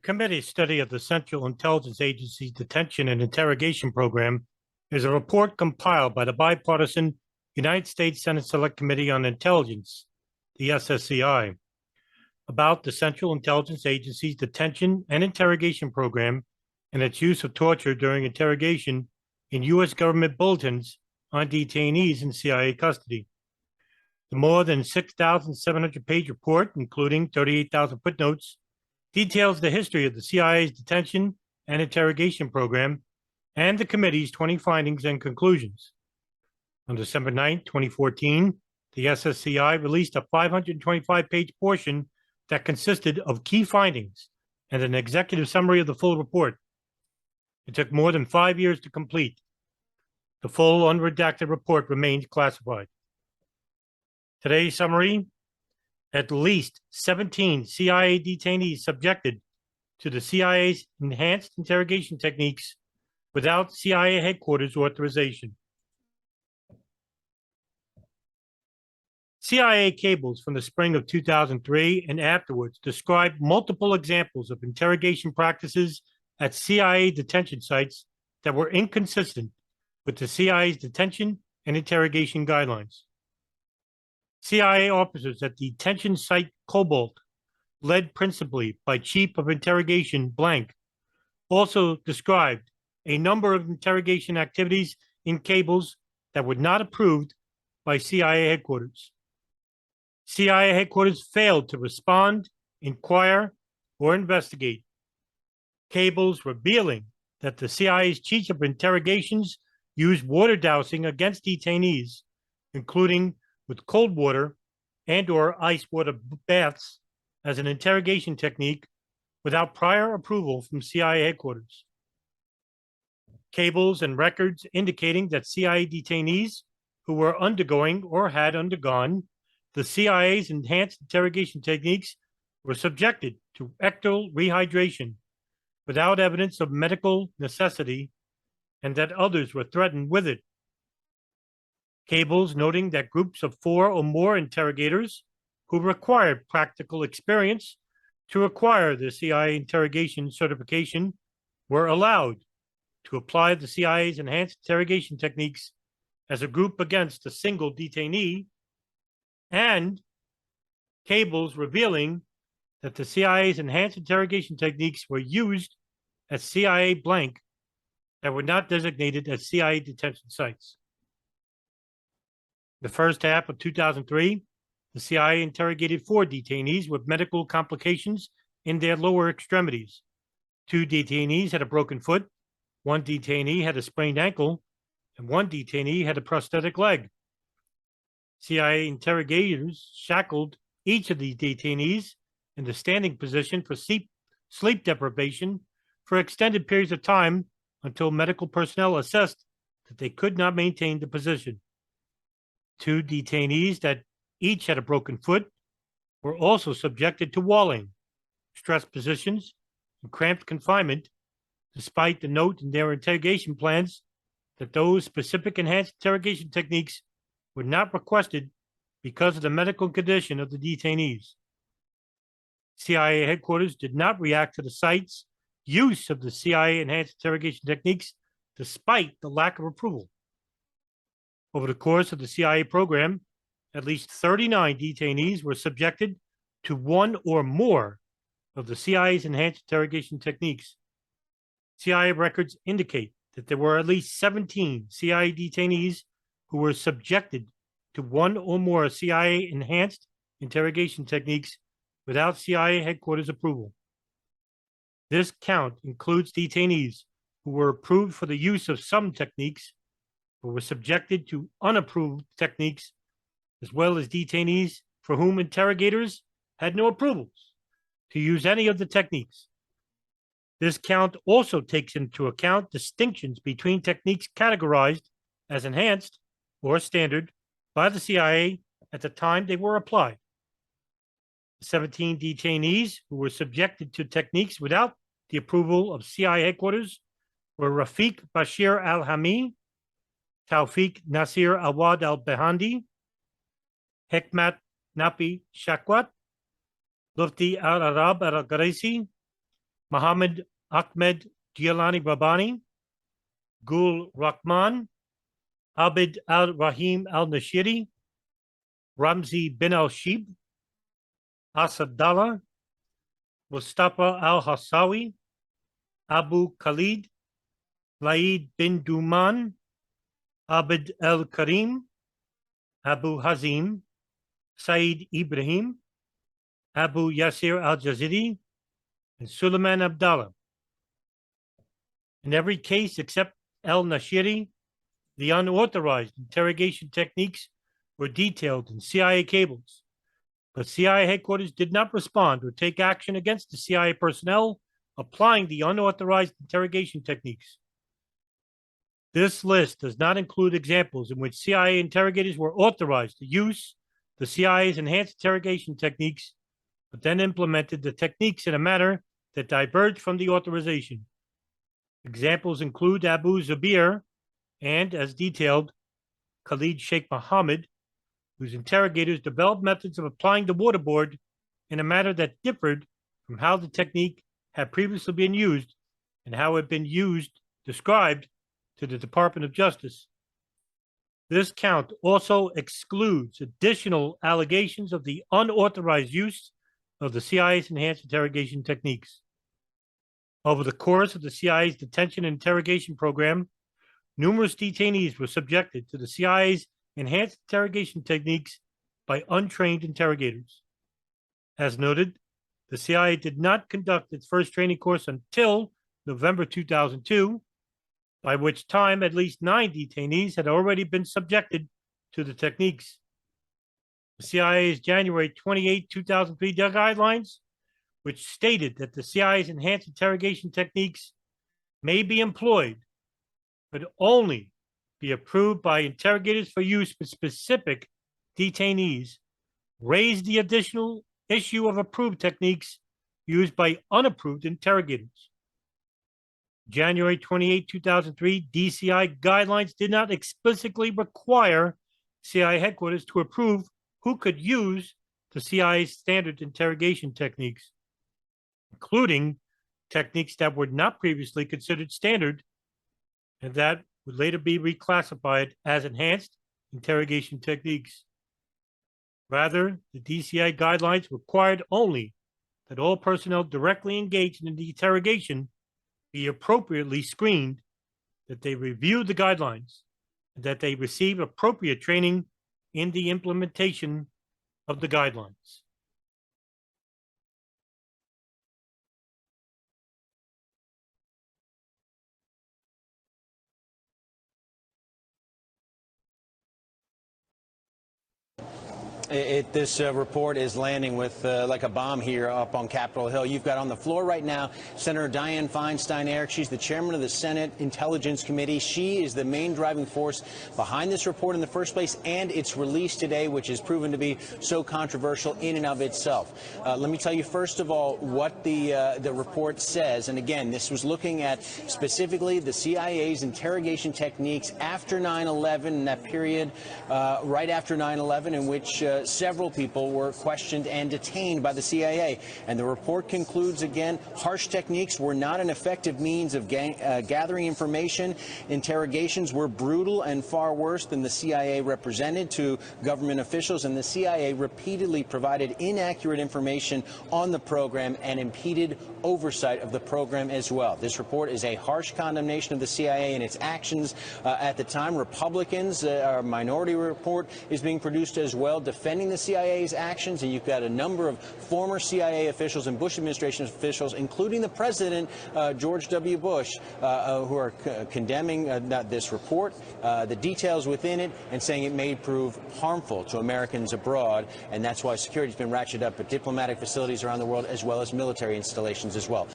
committee's study of the Central Intelligence Agency's Detention and Interrogation Program is a report compiled by the bipartisan United States Senate Select Committee on Intelligence, the SSCI, about the Central Intelligence Agency's Detention and Interrogation Program and its use of torture during interrogation in U.S. government bulletins on detainees in CIA custody. The more than 6,700-page report, including 38,000 footnotes, details the history of the CIA's detention and interrogation program and the committee's 20 findings and conclusions. On December 9, 2014, the SSCI released a 525-page portion that consisted of key findings and an executive summary of the full report. It took more than 5 years to complete. The full unredacted report remains classified. Today's summary: at least 17 CIA detainees subjected to the CIA's enhanced interrogation techniques without CIA headquarters authorization. CIA cables from the spring of 2003 and afterwards describe multiple examples of interrogation practices at CIA detention sites that were inconsistent with the CIA's detention and interrogation guidelines. CIA officers at the detention site Cobalt, led principally by Chief of Interrogation Blank, also described a number of interrogation activities in cables that were not approved by CIA headquarters. CIA headquarters failed to respond, inquire, or investigate. Cables revealing that the CIA's chief of interrogations used water dousing against detainees, including with cold water and/or ice water baths, as an interrogation technique without prior approval from CIA headquarters. Cables and records indicating that CIA detainees who were undergoing or had undergone the CIA's enhanced interrogation techniques were subjected to rectal rehydration without evidence of medical necessity, and that others were threatened with it. Cables noting that groups of 4 or more interrogators who required practical experience to acquire the CIA interrogation certification were allowed to apply the CIA's enhanced interrogation techniques as a group against a single detainee, and cables revealing that the CIA's enhanced interrogation techniques were used at CIA blank that were not designated as CIA detention sites. The first half of 2003, the CIA interrogated 4 detainees with medical complications in their lower extremities. 2 detainees had a broken foot, 1 detainee had a sprained ankle, and 1 detainee had a prosthetic leg. CIA interrogators shackled each of the detainees in the standing position for sleep deprivation for extended periods of time until medical personnel assessed that they could not maintain the position. 2 detainees that each had a broken foot were also subjected to walling, stress positions, and cramped confinement, despite the note in their interrogation plans that those specific enhanced interrogation techniques were not requested because of the medical condition of the detainees. CIA headquarters did not react to the site's use of the CIA enhanced interrogation techniques despite the lack of approval. Over the course of the CIA program, at least 39 detainees were subjected to 1 or more of the CIA's enhanced interrogation techniques. CIA records indicate that there were at least 17 CIA detainees who were subjected to 1 or more CIA enhanced interrogation techniques without CIA headquarters approval. This count includes detainees who were approved for the use of some techniques but were subjected to unapproved techniques, as well as detainees for whom interrogators had no approvals to use any of the techniques. This count also takes into account distinctions between techniques categorized as enhanced or standard by the CIA at the time they were applied. 17 detainees who were subjected to techniques without the approval of CIA headquarters were Rafiq Bashir al-Hami, Tawfiq Nasir Awad al-Behandi, Hekmat Nafi Shakwat, Lufti al-Arab al-Gharisi, Muhammad Ahmed Giolani Rabbani, Gul Rahman, Abid al-Rahim al-Nashiri, Ramzi bin al-Shib, Asadallah, Mustafa al-Hassawi, Abu Khalid, Laid bin Duman, Abd el-Karim, Abu Hazim, Saeed Ibrahim, Abu Yasir al-Jaziri, and Suleiman Abdallah. In every case except al-Nashiri, the unauthorized interrogation techniques were detailed in CIA cables, but CIA headquarters did not respond or take action against the CIA personnel applying the unauthorized interrogation techniques. This list does not include examples in which CIA interrogators were authorized to use the CIA's enhanced interrogation techniques, but then implemented the techniques in a manner that diverged from the authorization. Examples include Abu Zubair and, as detailed, Khalid Sheikh Mohammed, whose interrogators developed methods of applying the waterboard in a manner that differed from how the technique had previously been used and how it had been described to the Department of Justice. This count also excludes additional allegations of the unauthorized use of the CIA's enhanced interrogation techniques. Over the course of the CIA's Detention and Interrogation Program, numerous detainees were subjected to the CIA's enhanced interrogation techniques by untrained interrogators. As noted, the CIA did not conduct its first training course until November 2002, by which time at least 9 detainees had already been subjected to the techniques. The CIA's January 28, 2003 guidelines, which stated that the CIA's enhanced interrogation techniques may be employed, but only be approved by interrogators for use with specific detainees, raised the additional issue of approved techniques used by unapproved interrogators. January 28, 2003, DCI guidelines did not explicitly require CIA headquarters to approve who could use the CIA's standard interrogation techniques, including techniques that were not previously considered standard and that would later be reclassified as enhanced interrogation techniques. Rather, the DCI guidelines required only that all personnel directly engaged in the interrogation be appropriately screened, that they review the guidelines, and that they receive appropriate training in the implementation of the guidelines. This report is landing with like a bomb here up on Capitol Hill. You've got on the floor right now Senator Dianne Feinstein-Erick. She's the chairman of the Senate Intelligence Committee. She is the main driving force behind this report in the first place and its release today, which has proven to be so controversial in and of itself. Let me tell you, first of all, what the report says. And again, this was looking at specifically the CIA's interrogation techniques after 9/11, in that period right after 9/11, in which several people were questioned and detained by the CIA. And the report concludes, again, harsh techniques were not an effective means of gathering information. Interrogations were brutal and far worse than the CIA represented to government officials, and the CIA repeatedly provided inaccurate information on the program and impeded oversight of the program as well. This report is a harsh condemnation of the CIA and its actions at the time. Republicans, our minority report is being produced as well, defending the CIA's actions, and you've got a number of former CIA officials and Bush administration officials, including the president, George W. Bush, who are condemning this report, the details within it, and saying it may prove harmful to Americans abroad, and that's why security has been ratcheted up at diplomatic facilities around the world as well as military installations as well.